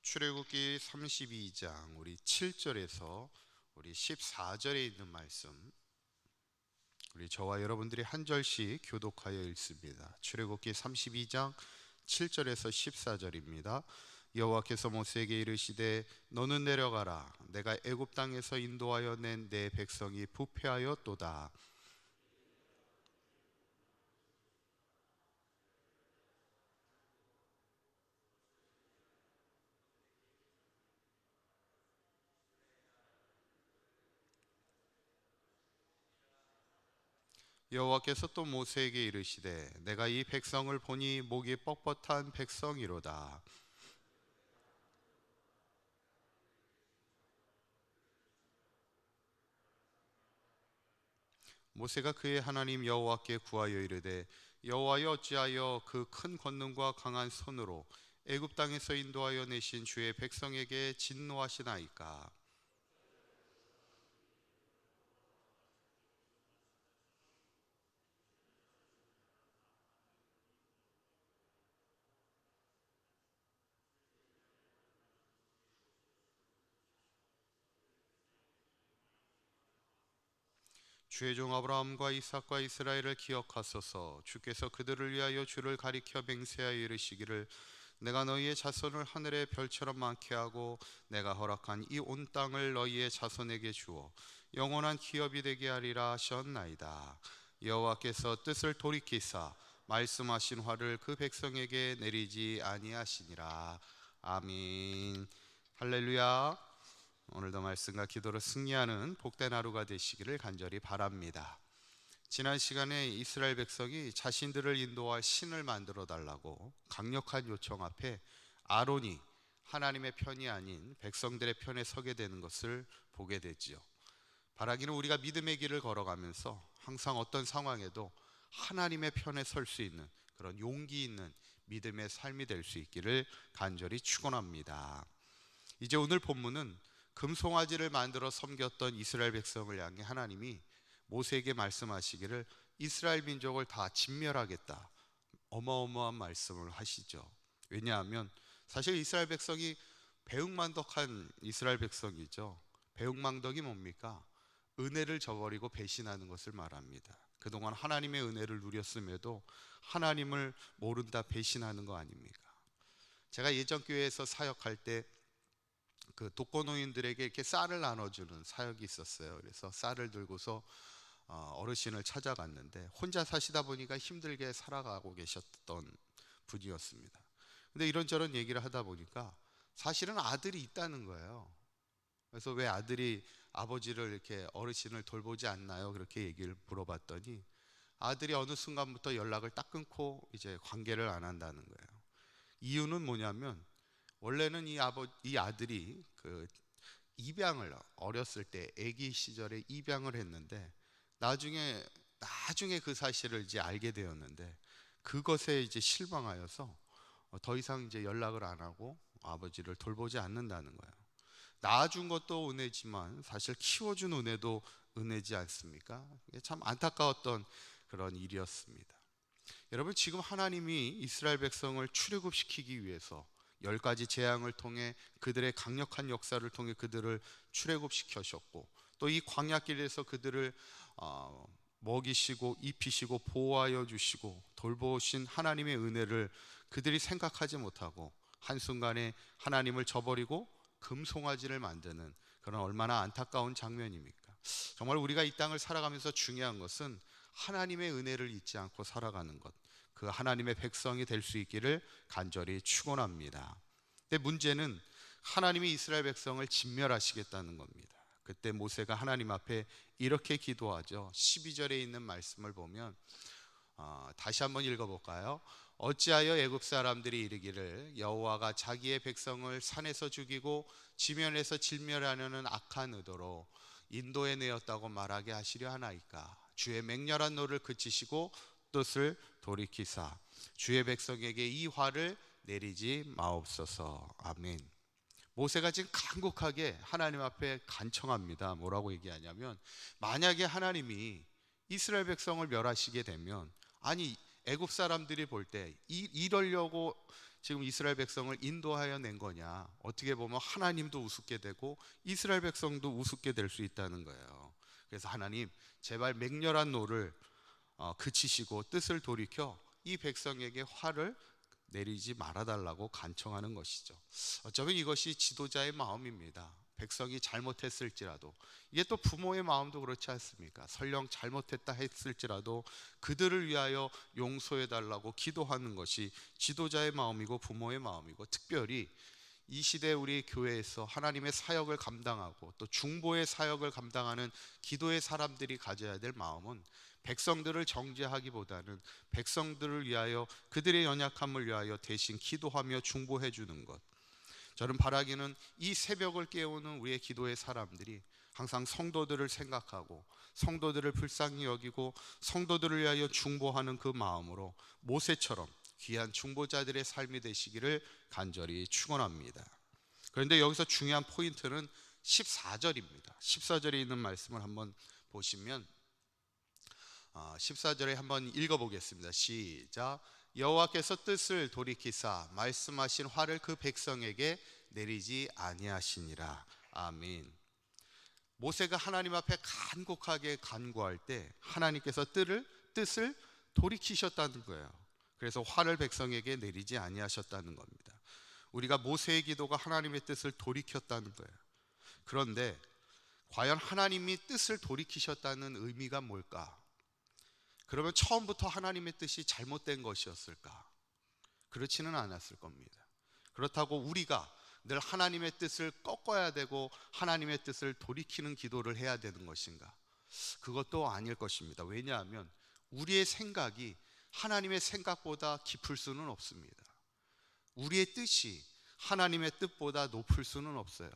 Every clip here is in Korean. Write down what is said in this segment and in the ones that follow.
출애굽기 32장 우리 7절에서 우리 14절에 있는 말씀, 우리 저와 여러분들이 한 절씩 교독하여 읽습니다. 출애굽기 32장 7절에서 14절입니다. 여호와께서 모세에게 이르시되 너는 내려가라. 내가 애굽 땅에서 인도하여 낸 내 백성이 부패하였도다. 여호와께서 또 모세에게 이르시되 내가 이 백성을 보니 목이 뻣뻣한 백성이로다. 모세가 그의 하나님 여호와께 구하여 이르되 여호와여 어찌하여 그 큰 권능과 강한 손으로 애굽 땅에서 인도하여 내신 주의 백성에게 진노하시나이까. 주의 종 아브라함과 이삭과 이스라엘을 기억하소서. 주께서 그들을 위하여 주를 가리켜 맹세하여 이르시기를 내가 너희의 자손을 하늘의 별처럼 많게 하고 내가 허락한 이 온 땅을 너희의 자손에게 주어 영원한 기업이 되게 하리라 하셨나이다. 여호와께서 뜻을 돌이키사 말씀하신 화를 그 백성에게 내리지 아니하시니라. 아멘. 할렐루야. 오늘도 말씀과 기도로 승리하는 복된 하루가 되시기를 간절히 바랍니다. 지난 시간에 이스라엘 백성이 자신들을 인도할 신을 만들어 달라고 강력한 요청 앞에 아론이 하나님의 편이 아닌 백성들의 편에 서게 되는 것을 보게 되지요. 바라기는 우리가 믿음의 길을 걸어가면서 항상 어떤 상황에도 하나님의 편에 설 수 있는 그런 용기 있는 믿음의 삶이 될 수 있기를 간절히 축원합니다. 이제 오늘 본문은 금송아지를 만들어 섬겼던 이스라엘 백성을 향해 하나님이 모세에게 말씀하시기를 이스라엘 민족을 다 진멸하겠다, 어마어마한 말씀을 하시죠. 왜냐하면 사실 이스라엘 백성이 배은망덕한 이스라엘 백성이죠. 배은망덕이 뭡니까? 은혜를 저버리고 배신하는 것을 말합니다. 그동안 하나님의 은혜를 누렸음에도 하나님을 모른다 배신하는 거 아닙니까? 제가 예전 교회에서 사역할 때 그 독거노인들에게 이렇게 쌀을 나눠주는 사역이 있었어요. 그래서 쌀을 들고서 어르신을 찾아갔는데 혼자 사시다 보니까 힘들게 살아가고 계셨던 분이었습니다. 근데 이런저런 얘기를 하다 보니까 사실은 아들이 있다는 거예요. 그래서 왜 아들이 아버지를 이렇게 어르신을 돌보지 않나요? 그렇게 얘기를 물어봤더니 아들이 어느 순간부터 연락을 딱 끊고 이제 관계를 안 한다는 거예요. 이유는 뭐냐면 원래는 이 아들이 그 입양을 어렸을 때 아기 시절에 입양을 했는데 나중에 그 사실을 이제 알게 되었는데 그것에 이제 실망하여서 더 이상 이제 연락을 안 하고 아버지를 돌보지 않는다는 거예요. 낳아준 것도 은혜지만 사실 키워준 은혜도 은혜지 않습니까? 이게 참 안타까웠던 그런 일이었습니다. 여러분, 지금 하나님이 이스라엘 백성을 출애굽시키기 위해서 10가지 재앙을 통해 그들의 강력한 역사를 통해 그들을 출애굽시키셨고 또 이 광야길에서 그들을 먹이시고 입히시고 보호하여 주시고 돌보신 하나님의 은혜를 그들이 생각하지 못하고 한순간에 하나님을 저버리고 금송아지를 만드는 그런 얼마나 안타까운 장면입니까? 정말 우리가 이 땅을 살아가면서 중요한 것은 하나님의 은혜를 잊지 않고 살아가는 것, 그 하나님의 백성이 될 수 있기를 간절히 축원합니다. 근데 문제는 하나님이 이스라엘 백성을 진멸하시겠다는 겁니다. 그때 모세가 하나님 앞에 이렇게 기도하죠. 12절에 있는 말씀을 보면 다시 한번 읽어볼까요? 어찌하여 애굽 사람들이 이르기를 여호와가 자기의 백성을 산에서 죽이고 지면에서 진멸하려는 악한 의도로 인도에 내었다고 말하게 하시려 하나이까. 주의 맹렬한 노를 그치시고 뜻을 돌이키사 주의 백성에게 이 화를 내리지 마옵소서. 아멘. 모세가 지금 간곡하게 하나님 앞에 간청합니다. 뭐라고 얘기하냐면 만약에 하나님이 이스라엘 백성을 멸하시게 되면 아니 애굽 사람들이 볼 때 이러려고 지금 이스라엘 백성을 인도하여 낸 거냐, 어떻게 보면 하나님도 우습게 되고 이스라엘 백성도 우습게 될 수 있다는 거예요. 그래서 하나님 제발 맹렬한 노를 그치시고 뜻을 돌이켜 이 백성에게 화를 내리지 말아달라고 간청하는 것이죠. 어쩌면 이것이 지도자의 마음입니다. 백성이 잘못했을지라도, 이게 또 부모의 마음도 그렇지 않습니까? 설령 잘못했다 했을지라도 그들을 위하여 용서해달라고 기도하는 것이 지도자의 마음이고 부모의 마음이고, 특별히 이 시대 우리 교회에서 하나님의 사역을 감당하고 또 중보의 사역을 감당하는 기도의 사람들이 가져야 될 마음은 백성들을 정죄하기보다는 백성들을 위하여, 그들의 연약함을 위하여 대신 기도하며 중보해 주는 것. 저는 바라기는 이 새벽을 깨우는 우리의 기도의 사람들이 항상 성도들을 생각하고 성도들을 불쌍히 여기고 성도들을 위하여 중보하는 그 마음으로 모세처럼 귀한 중보자들의 삶이 되시기를 간절히 축원합니다. 그런데 여기서 중요한 포인트는 14절입니다. 14절에 있는 말씀을 한번 보시면 14절에 한번 읽어보겠습니다. 시작. 여호와께서 뜻을 돌이키사 말씀하신 화를 그 백성에게 내리지 아니하시니라. 아멘. 모세가 하나님 앞에 간곡하게 간구할 때 하나님께서 뜻을 돌이키셨다는 거예요. 그래서 화를 백성에게 내리지 아니하셨다는 겁니다. 우리가 모세의 기도가 하나님의 뜻을 돌이켰다는 거예요. 그런데 과연 하나님이 뜻을 돌이키셨다는 의미가 뭘까? 그러면 처음부터 하나님의 뜻이 잘못된 것이었을까? 그렇지는 않았을 겁니다. 그렇다고 우리가 늘 하나님의 뜻을 꺾어야 되고 하나님의 뜻을 돌이키는 기도를 해야 되는 것인가? 그것도 아닐 것입니다. 왜냐하면 우리의 생각이 하나님의 생각보다 깊을 수는 없습니다. 우리의 뜻이 하나님의 뜻보다 높을 수는 없어요.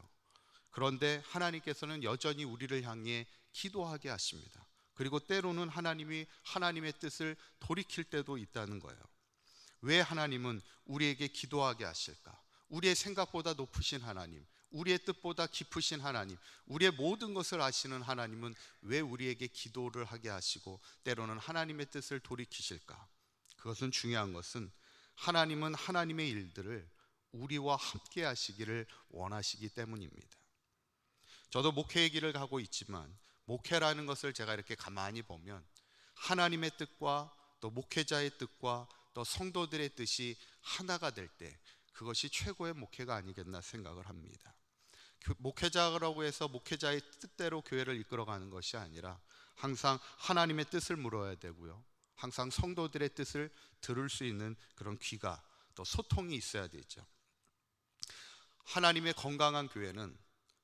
그런데 하나님께서는 여전히 우리를 향해 기도하게 하십니다. 그리고 때로는 하나님이 하나님의 뜻을 돌이킬 때도 있다는 거예요. 왜 하나님은 우리에게 기도하게 하실까? 우리의 생각보다 높으신 하나님, 우리의 뜻보다 깊으신 하나님, 우리의 모든 것을 아시는 하나님은 왜 우리에게 기도를 하게 하시고 때로는 하나님의 뜻을 돌이키실까? 그것은 중요한 것은 하나님은 하나님의 일들을 우리와 함께 하시기를 원하시기 때문입니다. 저도 목회의 길을 가고 있지만 목회라는 것을 제가 이렇게 가만히 보면 하나님의 뜻과 또 목회자의 뜻과 또 성도들의 뜻이 하나가 될 때 그것이 최고의 목회가 아니겠나 생각을 합니다. 목회자라고 해서 목회자의 뜻대로 교회를 이끌어가는 것이 아니라 항상 하나님의 뜻을 물어야 되고요, 항상 성도들의 뜻을 들을 수 있는 그런 귀가 또 소통이 있어야 되죠. 하나님의 건강한 교회는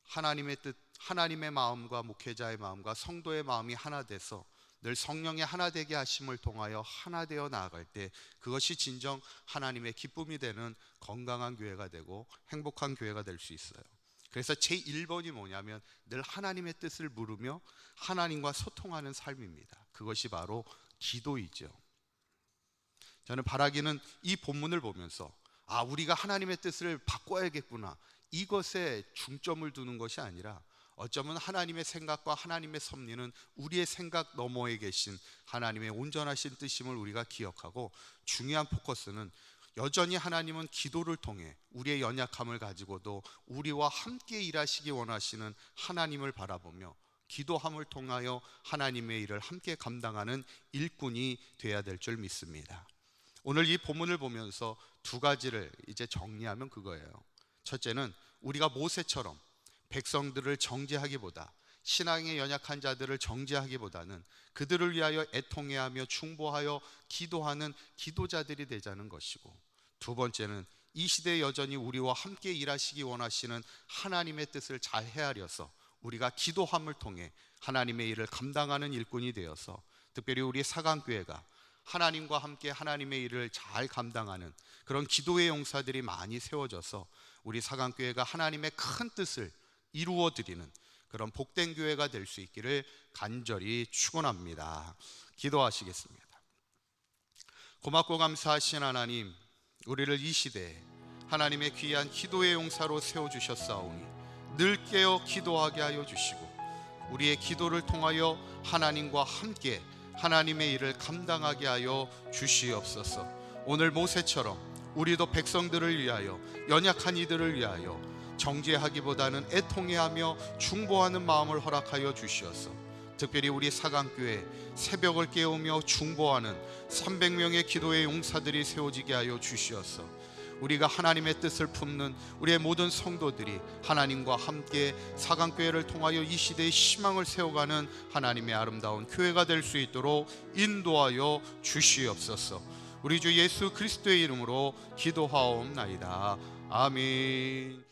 하나님의 뜻, 하나님의 마음과 목회자의 마음과 성도의 마음이 하나 돼서 늘 성령의 하나 되게 하심을 통하여 하나 되어 나아갈 때 그것이 진정 하나님의 기쁨이 되는 건강한 교회가 되고 행복한 교회가 될 수 있어요. 그래서 제1번이 뭐냐면 늘 하나님의 뜻을 물으며 하나님과 소통하는 삶입니다. 그것이 바로 기도이죠. 저는 바라기는 이 본문을 보면서 우리가 하나님의 뜻을 바꿔야겠구나, 이것에 중점을 두는 것이 아니라 어쩌면 하나님의 생각과 하나님의 섭리는 우리의 생각 너머에 계신 하나님의 온전하신 뜻임을 우리가 기억하고, 중요한 포커스는 여전히 하나님은 기도를 통해 우리의 연약함을 가지고도 우리와 함께 일하시기 원하시는 하나님을 바라보며 기도함을 통하여 하나님의 일을 함께 감당하는 일꾼이 되어야 될 줄 믿습니다. 오늘 이 본문을 보면서 두 가지를 이제 정리하면 그거예요. 첫째는 우리가 모세처럼 백성들을 정죄하기보다, 신앙에 연약한 자들을 정죄하기보다는 그들을 위하여 애통해하며 중보하여 기도하는 기도자들이 되자는 것이고, 두 번째는 이 시대에 여전히 우리와 함께 일하시기 원하시는 하나님의 뜻을 잘 헤아려서 우리가 기도함을 통해 하나님의 일을 감당하는 일꾼이 되어서, 특별히 우리 사강교회가 하나님과 함께 하나님의 일을 잘 감당하는 그런 기도의 용사들이 많이 세워져서 우리 사강교회가 하나님의 큰 뜻을 이루어 드리는 그런 복된 교회가 될 수 있기를 간절히 축원합니다. 기도하시겠습니다. 고맙고 감사하신 하나님, 우리를 이 시대에 하나님의 귀한 기도의 용사로 세워주셨사오니 늘 깨어 기도하게 하여 주시고 우리의 기도를 통하여 하나님과 함께 하나님의 일을 감당하게 하여 주시옵소서. 오늘 모세처럼 우리도 백성들을 위하여, 연약한 이들을 위하여 정죄하기보다는 애통해하며 중보하는 마음을 허락하여 주시옵소서. 특별히 우리 사강교회 새벽을 깨우며 중보하는 300명의 기도의 용사들이 세워지게 하여 주시옵소서. 우리가 하나님의 뜻을 품는 우리의 모든 성도들이 하나님과 함께 사강교회를 통하여 이 시대의 희망을 세워가는 하나님의 아름다운 교회가 될 수 있도록 인도하여 주시옵소서. 우리 주 예수 그리스도의 이름으로 기도하옵나이다. 아멘.